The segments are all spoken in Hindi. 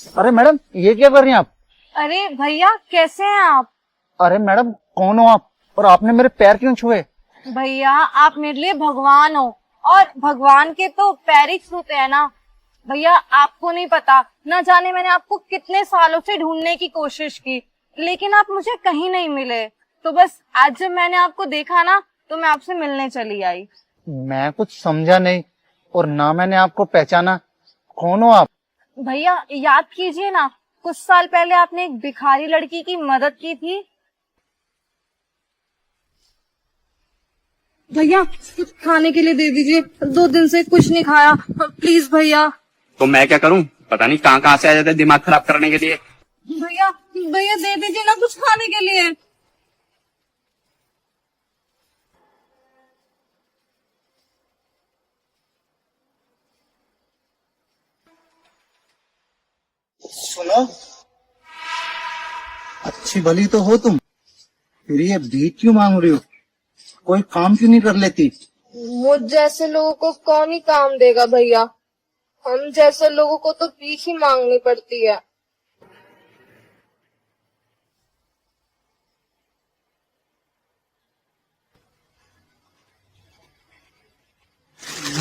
अरे मैडम, ये क्या कर रही हैं आप? अरे भैया कैसे हैं आप? अरे मैडम, कौन हो आप? और आपने मेरे पैर क्यों छुए? भैया आप मेरे लिए भगवान हो, और भगवान के तो पैर ही छूते हैं ना। भैया आपको नहीं पता, न जाने मैंने आपको कितने सालों से ढूंढने की कोशिश की, लेकिन आप मुझे कहीं नहीं मिले। तो बस आज जब मैंने आपको देखा ना, तो मैं आपसे मिलने चली आई। मैं कुछ समझा नहीं, और ना मैंने आपको पहचाना। कौन हो आप? भैया याद कीजिए ना, कुछ साल पहले आपने एक भिखारी लड़की की मदद की थी। भैया कुछ खाने के लिए दे दीजिए, 2 दिन से कुछ नहीं खाया, प्लीज भैया। तो मैं क्या करूं? पता नहीं कहाँ कहाँ से आ जाते हैं दिमाग खराब करने के लिए। भैया भैया दे दीजिए ना कुछ खाने के लिए। सुनो, अच्छी भली तो हो तुम, फिर ये भीख क्यों मांग रही हो? कोई काम क्यों नहीं कर लेती? मुझ जैसे लोगों को कौन ही काम देगा भैया। हम जैसे लोगों को तो भीख ही मांगनी पड़ती है।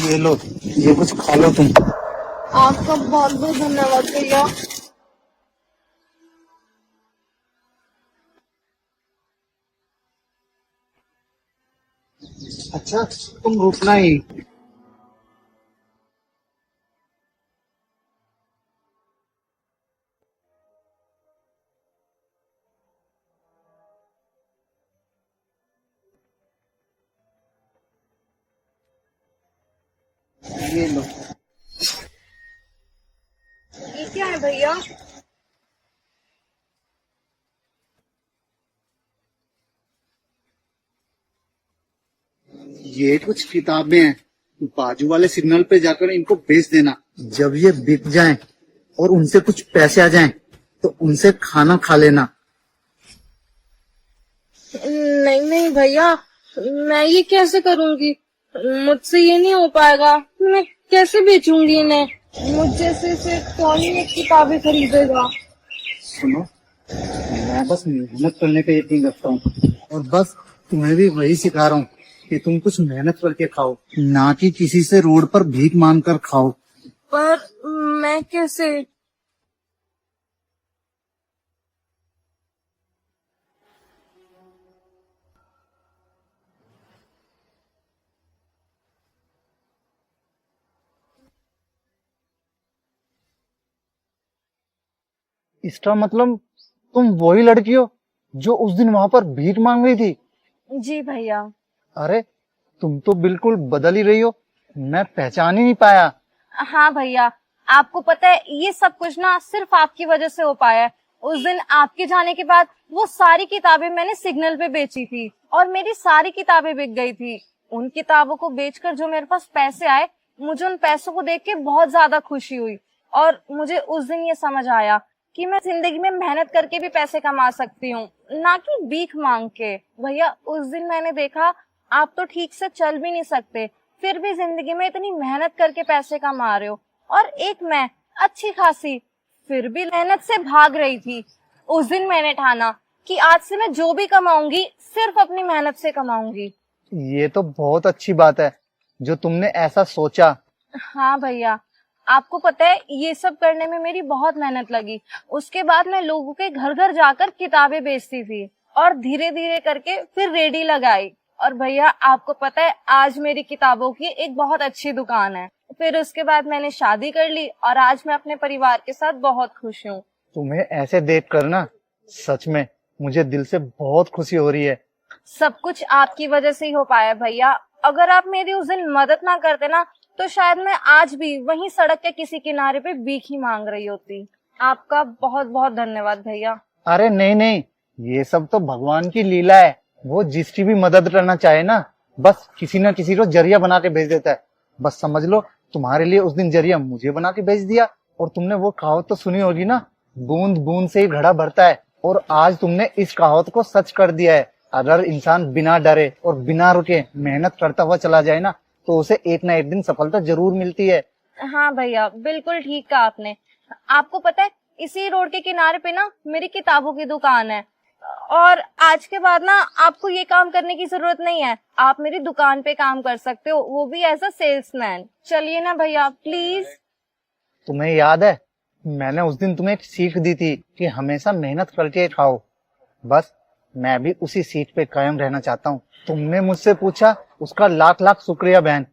ये लो, ये कुछ खा लो तुम। आपका बहुत बहुत धन्यवाद भैया। अच्छा, तुम रुकना ही। ये लो। ये क्या है भैया? ये कुछ किताबें हैं, बाजू वाले सिग्नल पे जाकर इनको बेच देना। जब ये बिक जाएं और उनसे कुछ पैसे आ जाएं, तो उनसे खाना खा लेना। नहीं नहीं भैया, मैं ये कैसे करूंगी? मुझसे ये नहीं हो पाएगा। मैं कैसे बेचूंगी इन्हें? मुझ जैसे से कौन ही एक किताबें खरीदेगा? सुनो, मैं बस मेहनत करने पे यकीन रखता हूँ, और बस तुम्हें भी वही सिखा रहा हूँ कि तुम कुछ मेहनत करके खाओ, ना कि किसी से रोड पर भीख मांग कर खाओ। पर मैं कैसे? इसका मतलब तुम वही लड़की हो जो उस दिन वहां पर भीख मांग रही थी? जी भैया। अरे, तुम तो बिल्कुल बदल ही रही हो, मैं पहचान ही नहीं पाया। हाँ भैया, आपको पता है ये सब कुछ ना सिर्फ आपकी वजह से हो पाया है। उस दिन आपके जाने के बाद वो सारी किताबें मैंने सिग्नल पे बेची थी, और मेरी सारी किताबें बिक गई थी। उन किताबों को बेचकर जो मेरे पास पैसे आए, मुझे उन पैसों को देख के बहुत ज्यादा खुशी हुई। और मुझे उस दिन ये समझ आया कि मैं जिंदगी में मेहनत करके भी पैसे कमा सकती हूँ, ना कि भीख मांग के। भैया उस दिन मैंने देखा आप तो ठीक से चल भी नहीं सकते, फिर भी जिंदगी में इतनी मेहनत करके पैसे कमा रहे हो, और एक मैं अच्छी खासी फिर भी मेहनत से भाग रही थी। उस दिन मैंने ठाना कि आज से मैं जो भी कमाऊंगी सिर्फ अपनी मेहनत से कमाऊंगी। ये तो बहुत अच्छी बात है जो तुमने ऐसा सोचा। हाँ भैया, आपको पता है ये सब करने में मेरी बहुत मेहनत लगी। उसके बाद मैं लोगों के घर घर जाकर किताबें बेचती थी, और धीरे धीरे करके फिर रेडी लगाई। और भैया आपको पता है आज मेरी किताबों की एक बहुत अच्छी दुकान है। फिर उसके बाद मैंने शादी कर ली, और आज मैं अपने परिवार के साथ बहुत खुश हूँ। तुम्हें ऐसे देख कर ना सच में मुझे दिल से बहुत खुशी हो रही है। सब कुछ आपकी वजह से ही हो पाया भैया। अगर आप मेरी उस दिन मदद ना करते ना, तो शायद मैं आज भी वहीं सड़क के किसी किनारे पे भीख ही मांग रही होती। आपका बहुत बहुत धन्यवाद भैया। अरे नहीं नहीं, ये सब तो भगवान की लीला है। वो जिसकी भी मदद करना चाहे ना, बस किसी न किसी को जरिया बना के भेज देता है। बस समझ लो, तुम्हारे लिए उस दिन जरिया मुझे बना के भेज दिया। और तुमने वो कहावत तो सुनी होगी ना, बूंद बूंद से ही घड़ा भरता है। और आज तुमने इस कहावत को सच कर दिया है। अगर इंसान बिना डरे और बिना रुके मेहनत करता हुआ चला जाए ना, तो उसे एक ना एक दिन सफलता जरूर मिलती है। हाँ भैया, बिल्कुल ठीक कहा आपने। आपको पता है इसी रोड के किनारे पे ना मेरी किताबों की दुकान है, और आज के बाद ना आपको ये काम करने की जरूरत नहीं है। आप मेरी दुकान पे काम कर सकते हो, वो भी एज अ सेल्समैन। चलिए ना भैया प्लीज। तुम्हें याद है मैंने उस दिन तुम्हें एक सीख दी थी कि हमेशा मेहनत करके खाओ। बस मैं भी उसी सीख पे कायम रहना चाहता हूँ। तुमने मुझसे पूछा, उसका लाख लाख शुक्रिया बहन,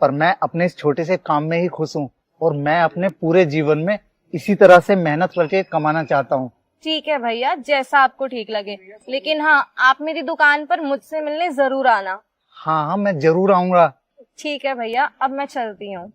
पर मैं अपने इस छोटे से काम में ही खुश हूँ और मैं अपने पूरे जीवन में इसी तरह से मेहनत करके कमाना चाहता हूँ। ठीक है भैया, जैसा आपको ठीक लगे, लेकिन हाँ आप मेरी दुकान पर मुझसे मिलने जरूर आना। हाँ हाँ, मैं जरूर आऊंगा। ठीक है भैया, अब मैं चलती हूँ।